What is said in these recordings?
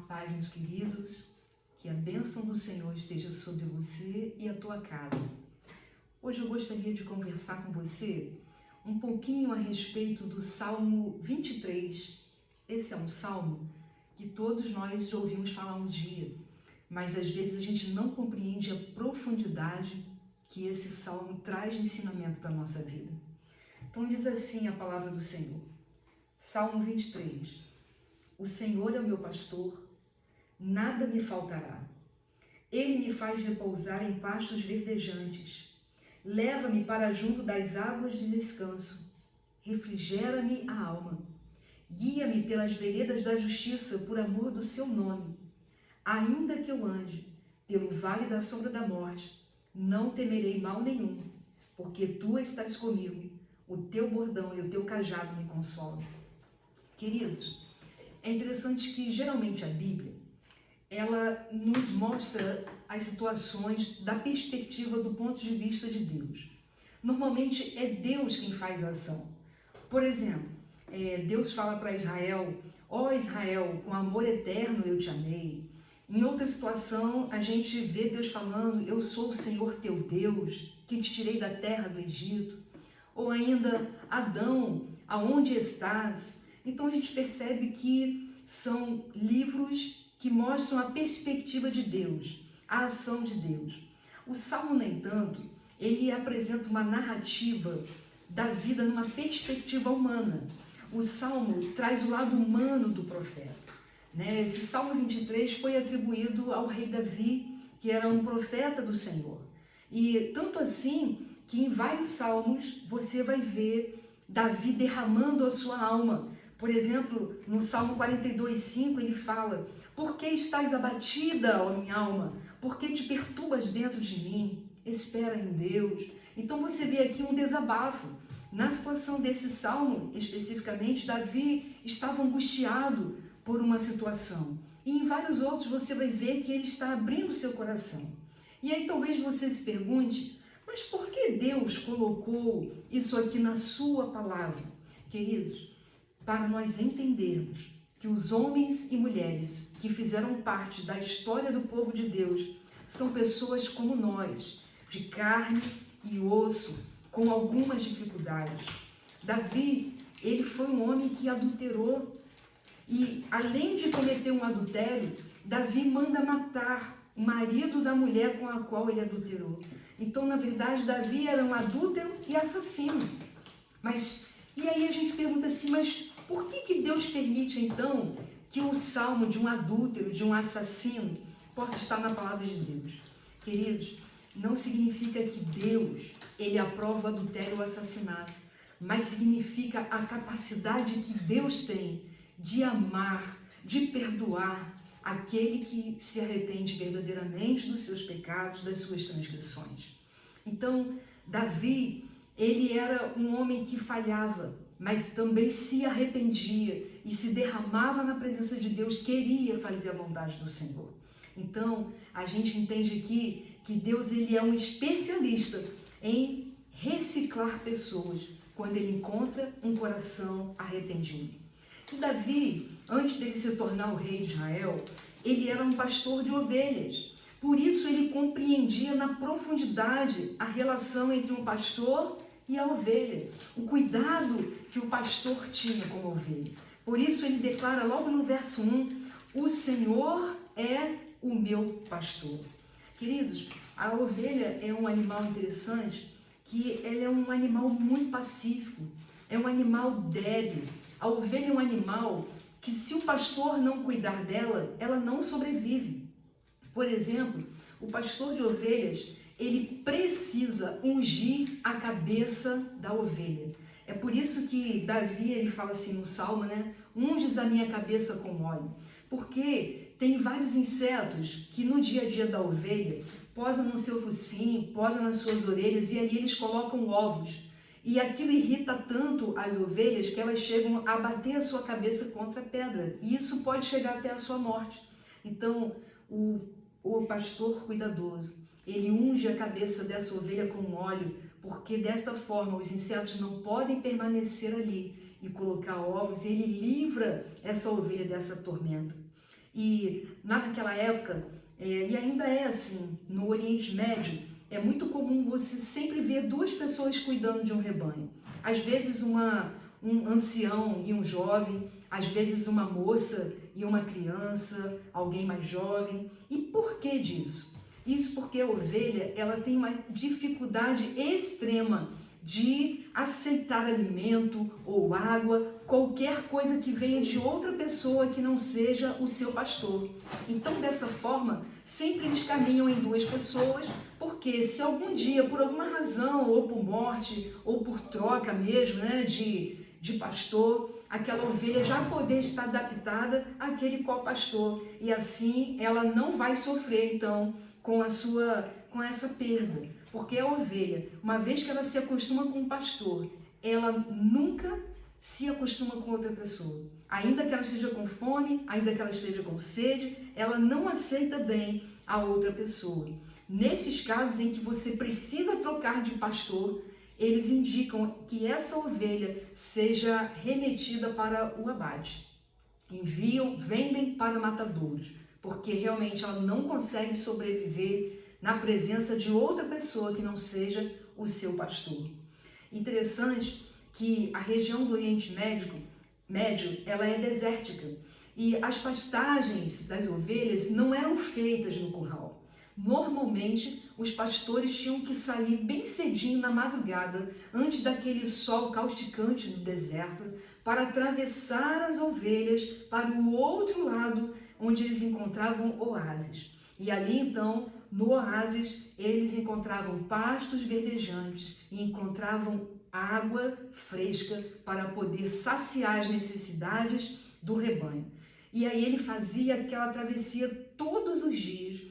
paz, meus queridos, que a bênção do Senhor esteja sobre você e a tua casa. Hoje eu gostaria de conversar com você um pouquinho a respeito do Salmo 23. Esse é um salmo que todos nós já ouvimos falar um dia, mas às vezes a gente não compreende a profundidade que esse salmo traz de ensinamento para a nossa vida. Então diz assim a palavra do Senhor, Salmo 23. O Senhor é o meu pastor, nada me faltará. Ele me faz repousar em pastos verdejantes. Leva-me para junto das águas de descanso. Refrigera-me a alma. Guia-me pelas veredas da justiça por amor do seu nome. Ainda que eu ande pelo vale da sombra da morte, não temerei mal nenhum, porque tu estás comigo. O teu bordão e o teu cajado me consolam. Queridos, é interessante que geralmente a Bíblia, ela nos mostra as situações da perspectiva do ponto de vista de Deus. Normalmente é Deus quem faz a ação. Por exemplo, Deus fala para Israel, ó Israel, com amor eterno eu te amei. Em outra situação, a gente vê Deus falando, eu sou o Senhor teu Deus, que te tirei da terra do Egito. Ou ainda, Adão, aonde estás? Então a gente percebe que são livros que mostram a perspectiva de Deus, a ação de Deus. O Salmo, no entanto, ele apresenta uma narrativa da vida numa perspectiva humana. O Salmo traz o lado humano do profeta. Esse Salmo 23 foi atribuído ao rei Davi, que era um profeta do Senhor. E tanto assim que em vários salmos você vai ver Davi derramando a sua alma. Por exemplo, no Salmo 42:5 ele fala, por que estás abatida, ó minha alma? Por que te perturbas dentro de mim? Espera em Deus. Então você vê aqui um desabafo. Na situação desse salmo, especificamente, Davi estava angustiado por uma situação. E em vários outros você vai ver que ele está abrindo seu coração. E aí talvez você se pergunte, mas por que Deus colocou isso aqui na sua palavra? Queridos, para nós entendermos que os homens e mulheres que fizeram parte da história do povo de Deus são pessoas como nós, de carne e osso, com algumas dificuldades. Davi, ele foi um homem que adulterou e, além de cometer um adultério, Davi manda matar o marido da mulher com a qual ele adulterou. Então, na verdade, Davi era um adúltero e assassino. E aí a gente pergunta assim, mas por que Deus permite, então, que o salmo de um adúltero, de um assassino, possa estar na palavra de Deus? Queridos, não significa que Deus, ele aprova o adultério ou o assassinato, mas significa a capacidade que Deus tem de amar, de perdoar aquele que se arrepende verdadeiramente dos seus pecados, das suas transgressões. Então, Davi, ele era um homem que falhava, mas também se arrependia e se derramava na presença de Deus, queria fazer a vontade do Senhor. Então, a gente entende aqui que Deus, ele é um especialista em reciclar pessoas quando ele encontra um coração arrependido. E Davi, antes dele se tornar o rei de Israel, ele era um pastor de ovelhas. Por isso ele compreendia na profundidade a relação entre um pastor e a ovelha, o cuidado que o pastor tinha com a ovelha. Por isso ele declara logo no verso 1, o Senhor é o meu pastor. Queridos, a ovelha é um animal interessante, que ela é um animal muito pacífico, é um animal débil. A ovelha é um animal que, se o pastor não cuidar dela, ela não sobrevive. Por exemplo, o pastor de ovelhas, ele precisa ungir a cabeça da ovelha. É por isso que Davi, ele fala assim no Salmo, unges a minha cabeça com óleo. Porque tem vários insetos que no dia a dia da ovelha posam no seu focinho, posam nas suas orelhas e ali eles colocam ovos. E aquilo irrita tanto as ovelhas que elas chegam a bater a sua cabeça contra a pedra. E isso pode chegar até a sua morte. Então, o pastor cuidadoso, ele unge a cabeça dessa ovelha com óleo, porque desta forma os insetos não podem permanecer ali e colocar ovos, e ele livra essa ovelha dessa tormenta. E naquela época, e ainda é assim, no Oriente Médio, é muito comum você sempre ver duas pessoas cuidando de um rebanho. Às vezes um ancião e um jovem, às vezes uma moça e uma criança, alguém mais jovem. E por que disso? Isso porque a ovelha, ela tem uma dificuldade extrema de aceitar alimento ou água, qualquer coisa que venha de outra pessoa que não seja o seu pastor. Então, dessa forma, sempre eles caminham em duas pessoas, porque se algum dia, por alguma razão, ou por morte, ou por troca mesmo, né, de pastor, aquela ovelha já poder estar adaptada àquele qual pastor, e assim ela não vai sofrer, então, com essa perda. Porque a ovelha, uma vez que ela se acostuma com o pastor, ela nunca se acostuma com outra pessoa. Ainda que ela esteja com fome, ainda que ela esteja com sede, ela não aceita bem a outra pessoa. Nesses casos em que você precisa trocar de pastor, eles indicam que essa ovelha seja remetida para o abate. Vendem para matadouros, porque realmente ela não consegue sobreviver na presença de outra pessoa que não seja o seu pastor. Interessante que a região do Oriente Médio ela é desértica e as pastagens das ovelhas não eram feitas no curral. Normalmente, os pastores tinham que sair bem cedinho na madrugada, antes daquele sol causticante do deserto, para atravessar as ovelhas para o outro lado, onde eles encontravam oásis. E ali, então, no oásis, eles encontravam pastos verdejantes e encontravam água fresca para poder saciar as necessidades do rebanho. E aí ele fazia aquela travessia todos os dias,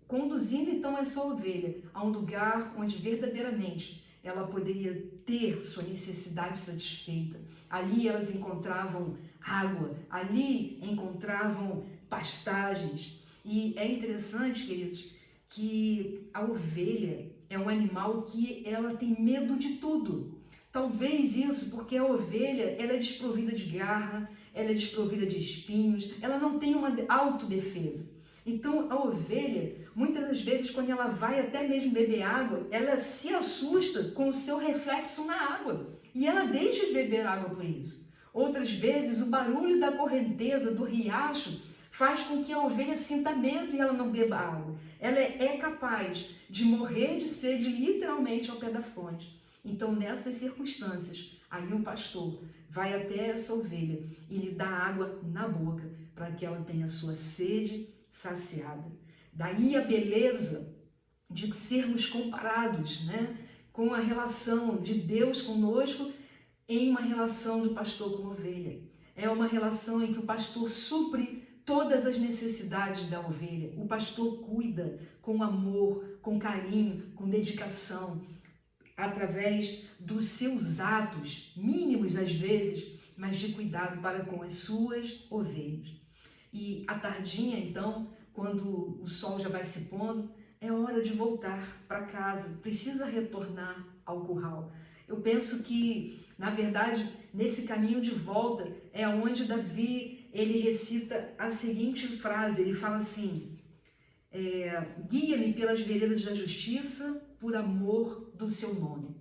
conduzindo então essa ovelha a um lugar onde verdadeiramente ela poderia ter sua necessidade satisfeita. Ali elas encontravam água, ali encontravam pastagens. E é interessante, queridos, que a ovelha é um animal que ela tem medo de tudo. Talvez isso porque a ovelha ela é desprovida de garra, ela é desprovida de espinhos, ela não tem uma autodefesa. Então a ovelha, muitas das vezes, quando ela vai até mesmo beber água, ela se assusta com o seu reflexo na água e ela deixa de beber água por isso. Outras vezes, o barulho da correnteza, do riacho, faz com que a ovelha sinta medo e ela não beba água. Ela é capaz de morrer de sede literalmente ao pé da fonte. Então, nessas circunstâncias, aí o pastor vai até essa ovelha e lhe dá água na boca para que ela tenha sua sede saciada. Daí a beleza de sermos comparados, né, com a relação de Deus conosco em uma relação do pastor com a ovelha. É uma relação em que o pastor supre todas as necessidades da ovelha. O pastor cuida com amor, com carinho, com dedicação, através dos seus atos, mínimos às vezes, mas de cuidado para com as suas ovelhas. E à tardinha, então, quando o sol já vai se pondo, é hora de voltar para casa, precisa retornar ao curral. Eu penso que, na verdade, nesse caminho de volta é onde Davi ele recita a seguinte frase, ele fala assim: guia-me pelas veredas da justiça por amor do seu nome.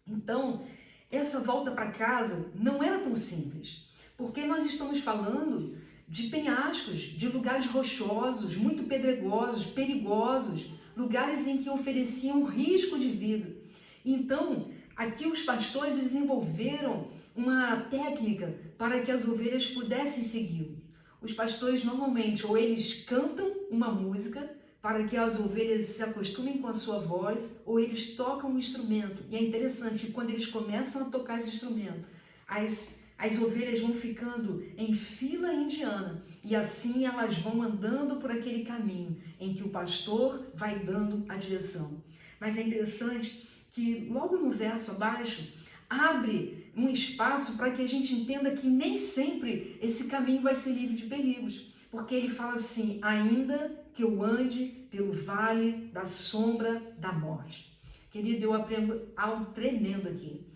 Então, essa volta para casa não era tão simples, porque nós estamos falando de penhascos, de lugares rochosos, muito pedregosos, perigosos, lugares em que ofereciam risco de vida. Então, aqui os pastores desenvolveram uma técnica para que as ovelhas pudessem segui-lo. Os pastores normalmente ou eles cantam uma música para que as ovelhas se acostumem com a sua voz, ou eles tocam um instrumento. E é interessante que quando eles começam a tocar esse instrumento, as ovelhas vão ficando em fila indiana e assim elas vão andando por aquele caminho em que o pastor vai dando a direção. Mas é interessante que logo no verso abaixo abre um espaço para que a gente entenda que nem sempre esse caminho vai ser livre de perigos, porque ele fala assim: ainda que eu ande pelo vale da sombra da morte. Querido, eu aprendo algo tremendo aqui.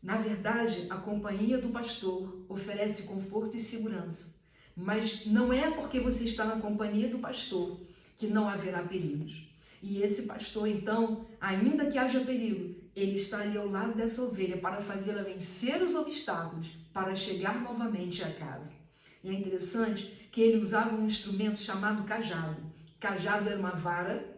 Na verdade, a companhia do pastor oferece conforto e segurança, mas não é porque você está na companhia do pastor que não haverá perigos. E esse pastor, então, ainda que haja perigo, ele está ali ao lado dessa ovelha para fazê-la vencer os obstáculos, para chegar novamente à casa. E é interessante que ele usava um instrumento chamado cajado. Cajado era uma vara,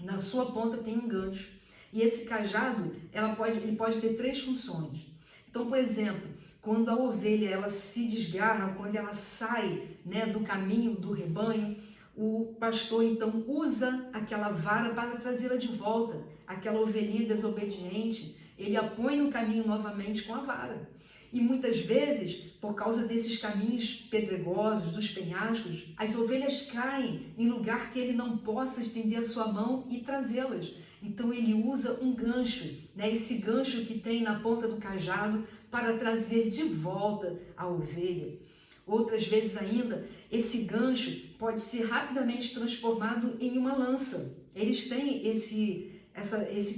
e na sua ponta tem um gancho. E esse cajado, ele pode ter 3 funções. Então, por exemplo, quando a ovelha ela se desgarra, quando ela sai, né, do caminho do rebanho, o pastor então usa aquela vara para trazê-la de volta. Aquela ovelhinha desobediente, ele a põe no caminho novamente com a vara. E muitas vezes, por causa desses caminhos pedregosos, dos penhascos, as ovelhas caem em lugar que ele não possa estender a sua mão e trazê-las. Então ele usa um gancho, né? Esse gancho que tem na ponta do cajado para trazer de volta a ovelha. Outras vezes ainda, esse gancho pode ser rapidamente transformado em uma lança. Eles têm esse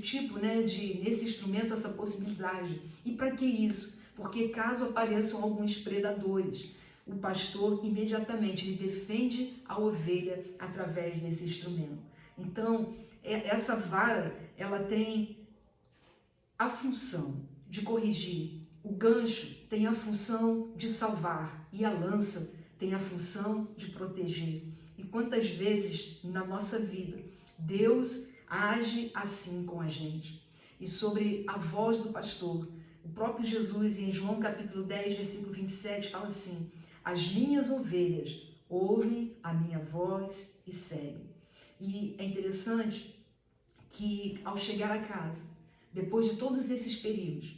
tipo, né, nesse instrumento, essa possibilidade. E para que isso? Porque caso apareçam alguns predadores, o pastor imediatamente ele defende a ovelha através desse instrumento. Então, essa vara, ela tem a função de corrigir, o gancho tem a função de salvar e a lança tem a função de proteger. E quantas vezes na nossa vida Deus age assim com a gente? E sobre a voz do pastor, o próprio Jesus em João capítulo 10, versículo 27 fala assim: as minhas ovelhas ouvem a minha voz e seguem. E é interessante que ao chegar a casa, depois de todos esses períodos,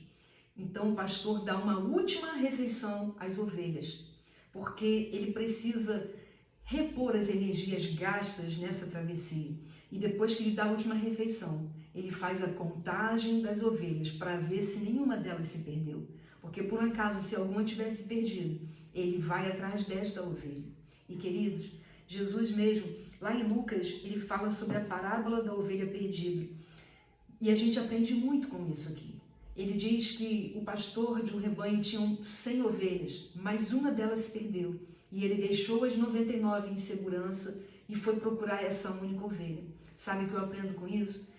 então o pastor dá uma última refeição às ovelhas, porque ele precisa repor as energias gastas nessa travessia. E depois que ele dá a última refeição, ele faz a contagem das ovelhas para ver se nenhuma delas se perdeu. Porque por um acaso, se alguma tivesse perdido, ele vai atrás desta ovelha. E queridos, Jesus mesmo, lá em Lucas, ele fala sobre a parábola da ovelha perdida. E a gente aprende muito com isso aqui. Ele diz que o pastor de um rebanho tinha 100 ovelhas, mas uma delas se perdeu. E ele deixou as 99 em segurança e foi procurar essa única ovelha. Sabe o que eu aprendo com isso?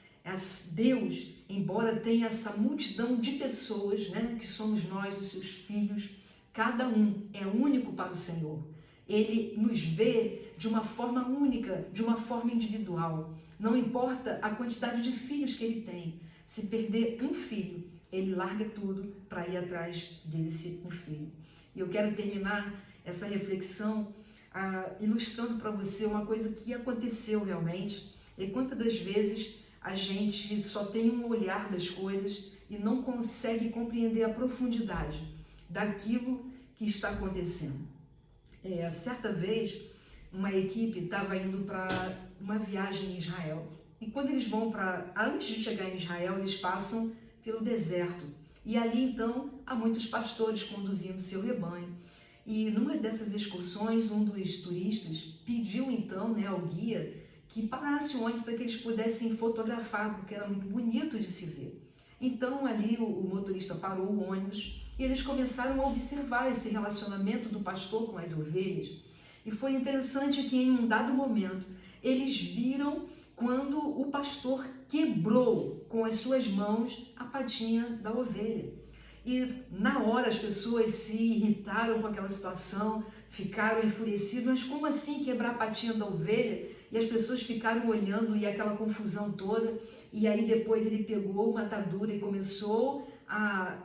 Deus, embora tenha essa multidão de pessoas, né, que somos nós, os seus filhos, cada um é único para o Senhor. Ele nos vê de uma forma única, de uma forma individual. Não importa a quantidade de filhos que ele tem. Se perder um filho, ele larga tudo para ir atrás desse um filho. E eu quero terminar essa reflexão ilustrando para você uma coisa que aconteceu realmente. E quantas das vezes a gente só tem um olhar das coisas e não consegue compreender a profundidade daquilo que está acontecendo. Certa vez, uma equipe estava indo para uma viagem em Israel. E quando eles vão antes de chegar em Israel, eles passam pelo deserto. E ali, então, há muitos pastores conduzindo seu rebanho. E numa dessas excursões, um dos turistas pediu, então, né, ao guia que parasse o ônibus para que eles pudessem fotografar, porque era muito bonito de se ver. Então, ali, o motorista parou o ônibus e eles começaram a observar esse relacionamento do pastor com as ovelhas. E foi interessante que, em um dado momento, eles viram quando o pastor quebrou com as suas mãos a patinha da ovelha. E na hora as pessoas se irritaram com aquela situação, ficaram enfurecidas, mas como assim quebrar a patinha da ovelha? E as pessoas ficaram olhando e aquela confusão toda. E aí depois ele pegou uma atadura e começou a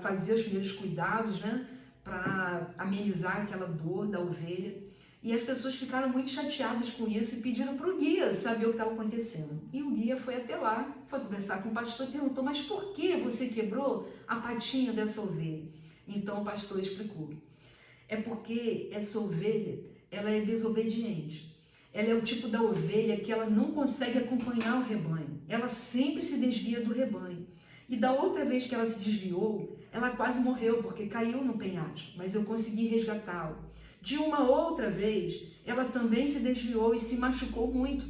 fazer os primeiros cuidados, né, para amenizar aquela dor da ovelha. E as pessoas ficaram muito chateadas com isso e pediram para o guia saber o que estava acontecendo. E o guia foi até lá, foi conversar com o pastor e perguntou: mas por que você quebrou a patinha dessa ovelha? Então o pastor explicou: é porque essa ovelha, ela é desobediente. Ela é o tipo da ovelha que ela não consegue acompanhar o rebanho. Ela sempre se desvia do rebanho. E da outra vez que ela se desviou, ela quase morreu porque caiu no penhasco, mas eu consegui resgatá-la. De uma outra vez, ela também se desviou e se machucou muito.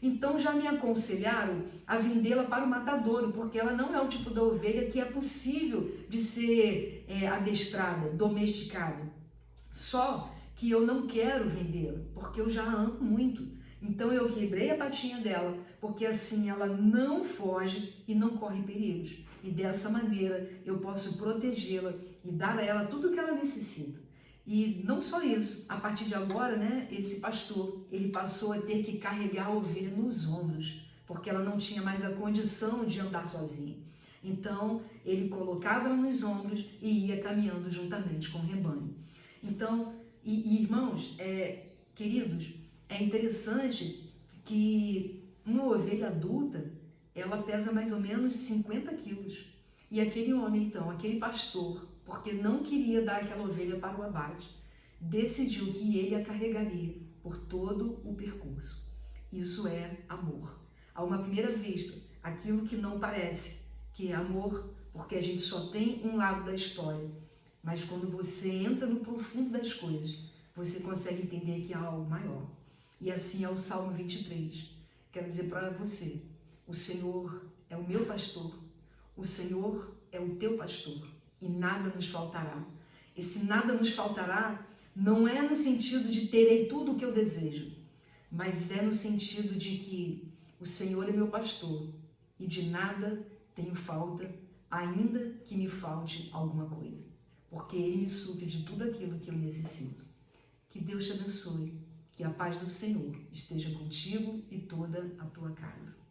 Então já me aconselharam a vendê-la para o matadouro, porque ela não é o tipo da ovelha que é possível de ser adestrada, domesticada. Só que eu não quero vendê-la, porque eu já a amo muito. Então eu quebrei a patinha dela, porque assim ela não foge e não corre perigos. E dessa maneira eu posso protegê-la e dar a ela tudo o que ela necessita. E não só isso, a partir de agora, né, esse pastor, ele passou a ter que carregar a ovelha nos ombros, porque ela não tinha mais a condição de andar sozinha. Então, ele colocava ela nos ombros e ia caminhando juntamente com o rebanho. Então, irmãos, queridos, é interessante que uma ovelha adulta, ela pesa mais ou menos 50 quilos. E aquele homem, então, aquele pastor, porque não queria dar aquela ovelha para o abate, decidiu que ele a carregaria por todo o percurso. Isso é amor. A uma primeira vista, aquilo que não parece que é amor, porque a gente só tem um lado da história. Mas quando você entra no profundo das coisas, você consegue entender que há algo maior. E assim é o Salmo 23. Quero dizer para você, o Senhor é o meu pastor, o Senhor é o teu pastor e nada nos faltará. Esse nada nos faltará não é no sentido de terei tudo o que eu desejo, mas é no sentido de que o Senhor é meu pastor e de nada tenho falta, ainda que me falte alguma coisa, porque Ele me supre de tudo aquilo que eu necessito. Que Deus te abençoe, que a paz do Senhor esteja contigo e toda a tua casa.